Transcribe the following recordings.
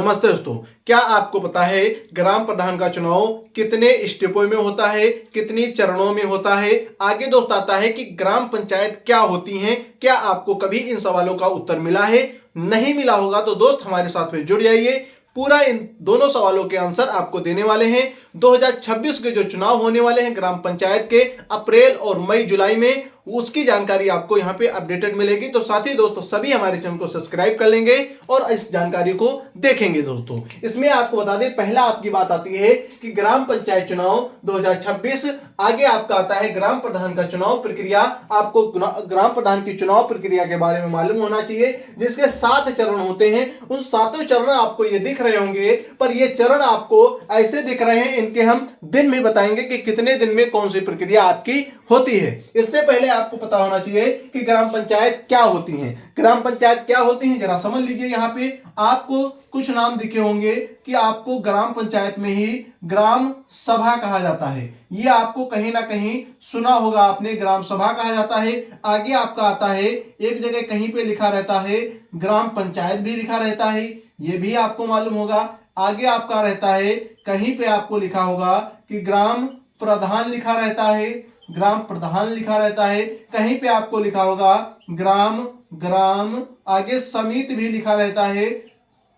नमस्ते दोस्तों, क्या आपको पता है ग्राम प्रधान का चुनाव कितने स्टेपों में होता है, कितनी चरणों में होता है। आगे दोस्त आता है कि ग्राम पंचायत क्या होती हैं। क्या आपको कभी इन सवालों का उत्तर मिला है? नहीं मिला होगा तो दोस्त हमारे साथ में जुड़ जाइए। पूरा इन दोनों सवालों के आंसर आपको देने वाले हैं। 2026 के जो चुनाव होने वाले हैं ग्राम पंचायत के अप्रैल और मई जुलाई में, उसकी जानकारी आपको यहाँ पे अपडेटेड मिलेगी। तो साथ ही दोस्तों सभी हमारे चैनल को सब्सक्राइब कर लेंगे और इस जानकारी को देखेंगे। दोस्तों इसमें आपको बता दें, पहला आपकी बात आती है कि ग्राम पंचायत चुनाव 2026। आगे आपका आता है ग्राम प्रधान का चुनाव प्रक्रिया। आपको ग्राम प्रधान की चुनाव प्रक्रिया के बारे में मालूम होना चाहिए, जिसके 7 चरण होते हैं। उन 7 चरण आपको ये दिख रहे होंगे, पर ये चरण आपको ऐसे दिख रहे हैं, इनके हम दिन भी बताएंगे कि कितने दिन में कौन सी प्रक्रिया आपकी होती है। इससे पहले आपको पता होना चाहिए कि ग्राम पंचायत क्या होती हैं। ग्राम पंचायत क्या होती हैं जरा समझ लीजिए। यहाँ पे आपको कुछ नाम दिखे होंगे कि आपको ग्राम पंचायत में ही ग्राम सभा कहा जाता है। ये आपको कहीं ना कहीं सुना होगा आपने, ग्राम सभा कहा जाता है। आगे आपका आता है, एक जगह कहीं पे लिखा रहता है ग्राम पंचायत भी लिखा रहता है, ये भी आपको मालूम होगा। आगे आपका रहता है, कहीं पे आपको लिखा होगा कि ग्राम प्रधान लिखा रहता है, ग्राम प्रधान लिखा रहता है। कहीं पे आपको लिखा होगा ग्राम ग्राम आगे समिति भी लिखा रहता है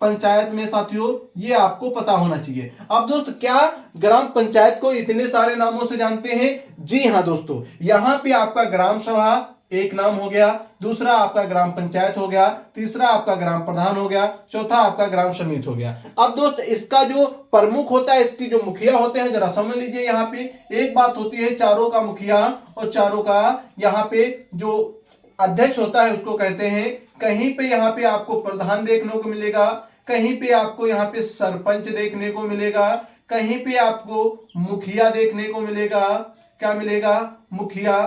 पंचायत में। साथियों ये आपको पता होना चाहिए। अब दोस्त क्या ग्राम पंचायत को इतने सारे नामों से जानते हैं? जी हाँ दोस्तों, यहाँ पे आपका ग्राम सभा एक नाम हो गया, दूसरा आपका ग्राम पंचायत हो गया, तीसरा आपका ग्राम प्रधान हो गया, चौथा आपका ग्राम समिति हो गया। अब दोस्त इसका जो प्रमुख होता है, इसकी जो मुखिया होते हैं जरा समझ लीजिए। यहाँ पे एक बात होती है, चारों का मुखिया और चारों का यहाँ पे जो अध्यक्ष होता है उसको कहते हैं। कहीं पे यहाँ पे आपको प्रधान देखने को मिलेगा, कहीं पे आपको यहाँ पे सरपंच देखने को मिलेगा, कहीं पे आपको मुखिया देखने को मिलेगा। क्या मिलेगा? मुखिया।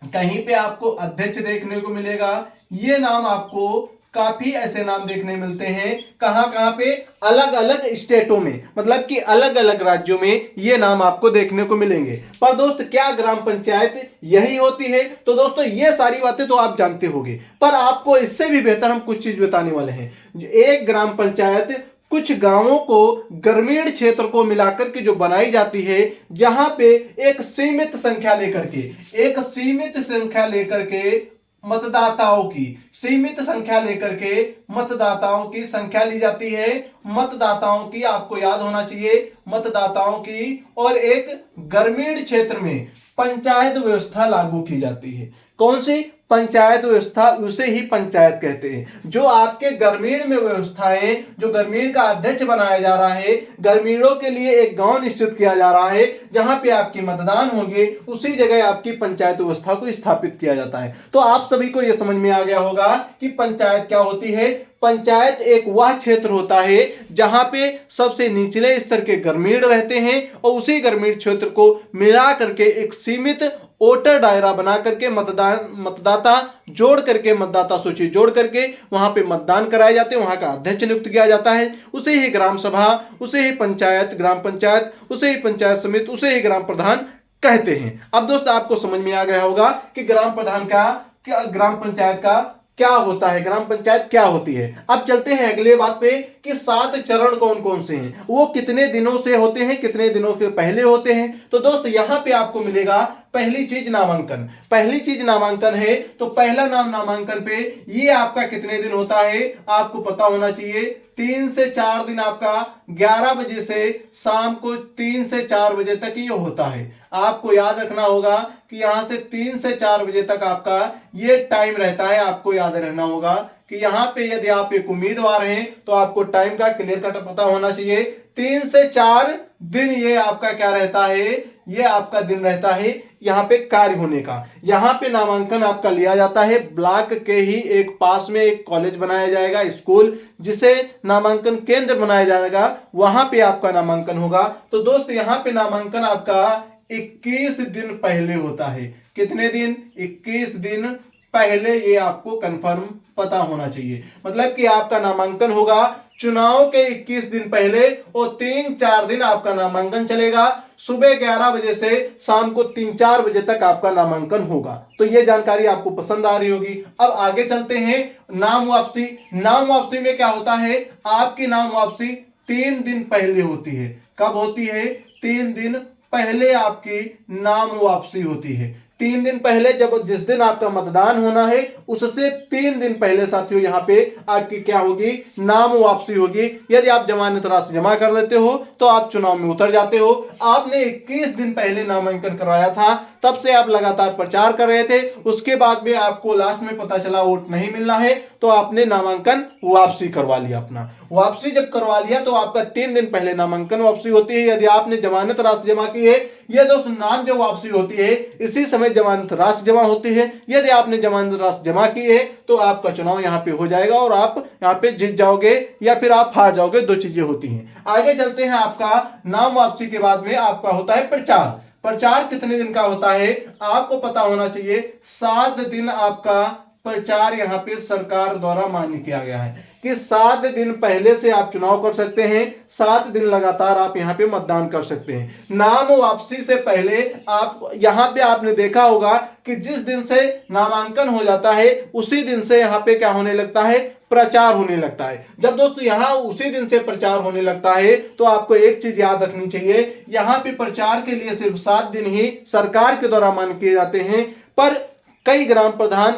कहीं पे आपको अध्यक्ष देखने को मिलेगा। ये नाम आपको काफी ऐसे नाम देखने मिलते हैं। कहां कहां पे? अलग अलग स्टेटों में, मतलब कि अलग अलग राज्यों में ये नाम आपको देखने को मिलेंगे। पर दोस्त क्या ग्राम पंचायत यही होती है? तो दोस्तों ये सारी बातें तो आप जानते होंगे, पर आपको इससे भी बेहतर हम कुछ चीज बताने वाले हैं। एक ग्राम पंचायत कुछ गांवों को, ग्रामीण क्षेत्र को मिलाकर के जो बनाई जाती है, जहां पे एक सीमित संख्या लेकर के, एक सीमित संख्या लेकर के मतदाताओं की, सीमित संख्या लेकर के मतदाताओं की संख्या ली जाती है। मतदाताओं की आपको याद होना चाहिए, मतदाताओं की, और एक ग्रामीण क्षेत्र में पंचायत व्यवस्था लागू की जाती है। कौन सी पंचायत व्यवस्था? उसे ही पंचायत कहते हैं। जो आपके ग्रामीण में व्यवस्था है, जो ग्रामीण का अध्यक्ष बनाया जा रहा है, ग्रामीणों के लिए एक गांव निश्चित किया जा रहा है जहां पे आपकी मतदान होंगे, उसी जगह आपकी पंचायत व्यवस्था को स्थापित किया जाता है। तो आप सभी को यह समझ में आ गया होगा कि पंचायत क्या होती है। पंचायत एक वह क्षेत्र होता है जहां पे सबसे निचले स्तर के ग्रामीण रहते हैं, और उसी ग्रामीण क्षेत्र को मिला करके एक सीमित वोटर दायरा बना करके मतदाता जोड़ करके, मतदाता सूची जोड़ करके वहां पे मतदान कराए जाते हैं। वहां का अध्यक्ष नियुक्त किया जाता है। उसे ही ग्राम सभा, उसे ही पंचायत, ग्राम पंचायत, उसे ही पंचायत समिति, उसे ही ग्राम प्रधान कहते हैं। अब दोस्त आपको समझ में आ गया होगा कि ग्राम प्रधान का क्या, ग्राम पंचायत का क्या होता है, ग्राम पंचायत क्या होती है। अब चलते हैं अगले बात पे कि 7 चरण कौन कौन से हैं, वो कितने दिनों से होते हैं, कितने दिनों के पहले होते हैं। तो दोस्त यहां पे आपको मिलेगा पहली चीज नामांकन। पहली चीज नामांकन है। तो पहला नाम नामांकन पे ये आपका कितने दिन होता है आपको पता होना चाहिए। 3 से 4 दिन आपका 11 बजे से शाम को 3 से 4 बजे तक ये होता है। आपको याद रखना होगा कि यहां से 3 से 4 बजे तक आपका ये टाइम रहता है। आपको याद रहना होगा कि यहां पे यदि आप एक उम्मीदवार हैं तो आपको टाइम का क्लियर कट पता होना चाहिए। 3 से 4 दिन ये आपका क्या रहता है, ये आपका दिन रहता है यहाँ पे कार्य होने का। यहाँ पे नामांकन आपका लिया जाता है। ब्लॉक के ही एक पास में एक कॉलेज बनाया जाएगा, स्कूल, जिसे नामांकन केंद्र बनाया जाएगा, वहां पे आपका नामांकन होगा। तो दोस्त यहाँ पे नामांकन आपका 21 दिन पहले होता है। कितने दिन? 21 दिन पहले ये आपको कंफर्म पता होना चाहिए। मतलब कि आपका नामांकन होगा चुनाव के 21 दिन पहले और 3-4 दिन आपका नामांकन चलेगा। सुबह 11 बजे से शाम को 3-4 बजे तक आपका नामांकन होगा। तो ये जानकारी आपको पसंद आ रही होगी। अब आगे चलते हैं। नाम वापसी। नाम वापसी में क्या होता है, आपकी नाम वापसी 3 दिन पहले होती है। कब होती है? 3 दिन पहले आपकी नाम वापसी होती है। 3 दिन पहले, जब जिस दिन आपका मतदान होना है उससे 3 दिन पहले साथियों यहाँ पे आपकी क्या होगी, नाम वापसी होगी। यदि आप जमानत राशि जमा कर लेते हो तो आप चुनाव में उतर जाते हो। आपने 21 दिन पहले नामांकन करवाया था, तब से आप लगातार प्रचार कर रहे थे, उसके बाद में आपको लास्ट में पता चला वोट नहीं मिलना है तो आपने नामांकन वापसी करवा लिया। अपना वापसी जब करवा लिया तो आपका 3 दिन पहले नामांकन वापसी होती है। यदि आपने जमानत राशि जमा की है, यह दोस्त नाम जो वापसी होती है इसी समय जमानत राशि जमा होती है। यदि आपने जमानत राशि जमा की है तो आपका चुनाव यहाँ पे हो जाएगा और आप यहाँ पे जीत जाओगे या फिर आप हार जाओगे, 2 चीजें होती हैं। आगे चलते हैं। आपका नाम वापसी के बाद में आपका होता है प्रचार। प्रचार कितने दिन का होता है आपको पता होना चाहिए। 7 दिन आपका प्रचार यहाँ पे सरकार द्वारा मान्य किया गया है कि 7 दिन पहले से आप चुनाव कर सकते हैं। 7 दिन लगातार आप यहाँ पे मतदान कर सकते हैं। नाम वापसी से पहले आप यहाँ पे आपने देखा होगा कि जिस दिन से नामांकन हो जाता है उसी दिन से यहाँ पे क्या होने लगता है, प्रचार होने लगता है। जब दोस्तों यहाँ उसी दिन से प्रचार होने लगता है तो आपको एक चीज याद रखनी चाहिए, यहाँ पे प्रचार के लिए सिर्फ 7 दिन ही सरकार के द्वारा मान्य किए जाते हैं। पर कई ग्राम प्रधान,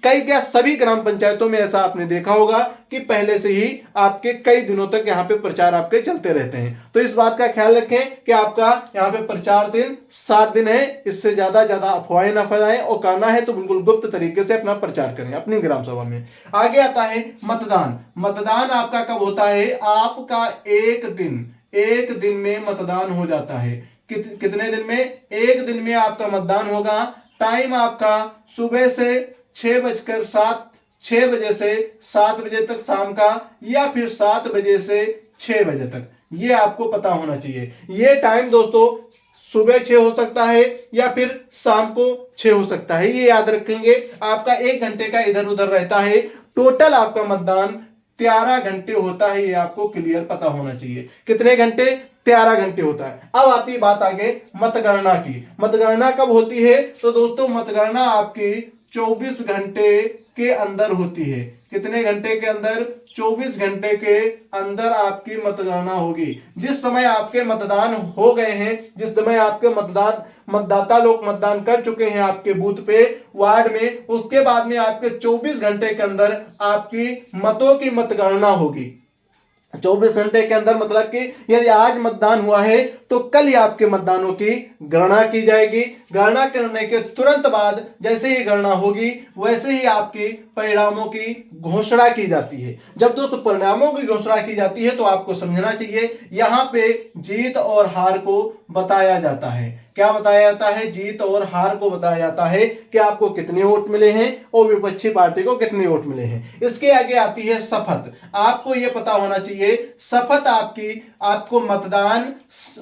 कई क्या सभी ग्राम पंचायतों में ऐसा आपने देखा होगा कि पहले से ही आपके कई दिनों तक यहाँ पे प्रचार आपके चलते रहते हैं। तो इस बात का ख्याल रखें कि आपका यहाँ पे प्रचार दिन 7 दिन है। इससे ज्यादा अफवाहें ना फैलाएं और करना है तो बिल्कुल गुप्त तरीके से अपना प्रचार करें अपनी ग्राम सभा में। आगे आता है मतदान। मतदान आपका कब होता है, आपका एक दिन में मतदान हो जाता है। कितने दिन में? 1 दिन में आपका मतदान होगा। टाइम आपका सुबह से 6 बजे से 7 बजे तक शाम का, या फिर 7 बजे से 6 बजे तक, ये आपको पता होना चाहिए। ये टाइम दोस्तों सुबह 6 हो सकता है या फिर शाम को 6 हो सकता है, ये याद रखेंगे। आपका 1 घंटे का इधर उधर रहता है। टोटल आपका मतदान 13 घंटे होता है, ये आपको क्लियर पता होना चाहिए। कितने घंटे? 13 घंटे होता है। अब आती बात आगे मतगणना की। मतगणना कब होती है? तो दोस्तों मतगणना आपकी 24 घंटे के अंदर होती है। कितने घंटे के अंदर? 24 घंटे के अंदर आपकी मतगणना होगी। जिस समय आपके मतदान हो गए हैं, जिस समय आपके मतदाता लोग मतदान कर चुके हैं आपके बूथ पे, वार्ड में, उसके बाद में आपके 24 घंटे के अंदर आपकी मतों की मतगणना होगी। 24 घंटे के अंदर मतलब कि यदि आज मतदान हुआ है तो कल ही आपके मतदानों की गणना की जाएगी। गणना करने के तुरंत बाद जैसे ही गणना होगी वैसे ही आपकी परिणामों की घोषणा की जाती है। जब दोस्तों परिणामों की घोषणा की जाती है तो आपको समझना चाहिए यहाँ पे जीत और हार को बताया जाता है। क्या बताया जाता है? जीत और हार को बताया जाता है कि आपको कितने वोट मिले हैं और विपक्षी पार्टी को कितने वोट मिले हैं। इसके आगे आती है शपथ। आपको यह पता होना चाहिए शपथ आपको मतदान,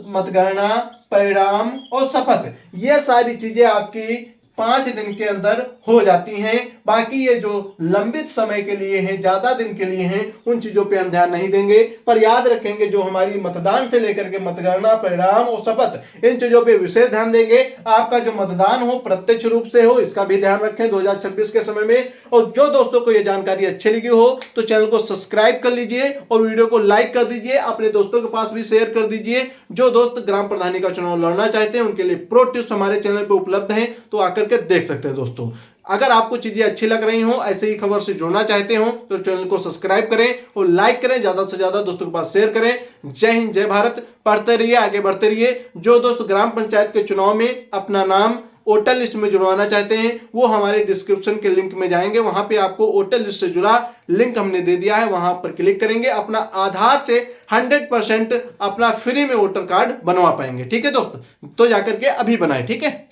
मतगणना, परिणाम और शपथ, ये सारी चीजें आपकी 5 दिन के अंदर हो जाती हैं। बाकी ये जो लंबित समय के लिए हैं, ज्यादा दिन के लिए हैं, उन चीजों पे हम ध्यान नहीं देंगे। पर याद रखेंगे जो हमारी मतदान से लेकर के मतगणना, परिणाम और शपथ, इन चीजों पे विशेष ध्यान देंगे। आपका जो मतदान हो प्रत्यक्ष रूप से हो, इसका भी ध्यान रखें 2026 के समय में। और जो दोस्तों को ये जानकारी अच्छी लगी हो तो चैनल को सब्सक्राइब कर लीजिए और वीडियो को लाइक कर दीजिए, अपने दोस्तों के पास भी शेयर कर दीजिए। जो दोस्त ग्राम प्रधानी का चुनाव लड़ना चाहते हैं उनके लिए प्रो टिप्स हमारे चैनल पर उपलब्ध हैं, तो आकर के देख सकते हैं। दोस्तों अगर आपको चीजें अच्छी लग रही हो, ऐसे ही खबर से जुड़ना चाहते हो तो चैनल को सब्सक्राइब करें और लाइक करें, ज्यादा से ज्यादा दोस्तों के पास शेयर करें। जय हिंद, जय भारत। पढ़ते रहिए, आगे बढ़ते रहिए। जो दोस्त ग्राम पंचायत के चुनाव में अपना नाम वोटर लिस्ट में जुड़वाना चाहते हैं वो हमारे डिस्क्रिप्शन के लिंक में जाएंगे, वहां पे आपको वोटर लिस्ट से जुड़ा लिंक हमने दे दिया है, वहां पर क्लिक करेंगे, अपना आधार से 100% अपना फ्री में वोटर कार्ड बनवा पाएंगे। ठीक है दोस्त, तो जाकर के अभी बनाए। ठीक है।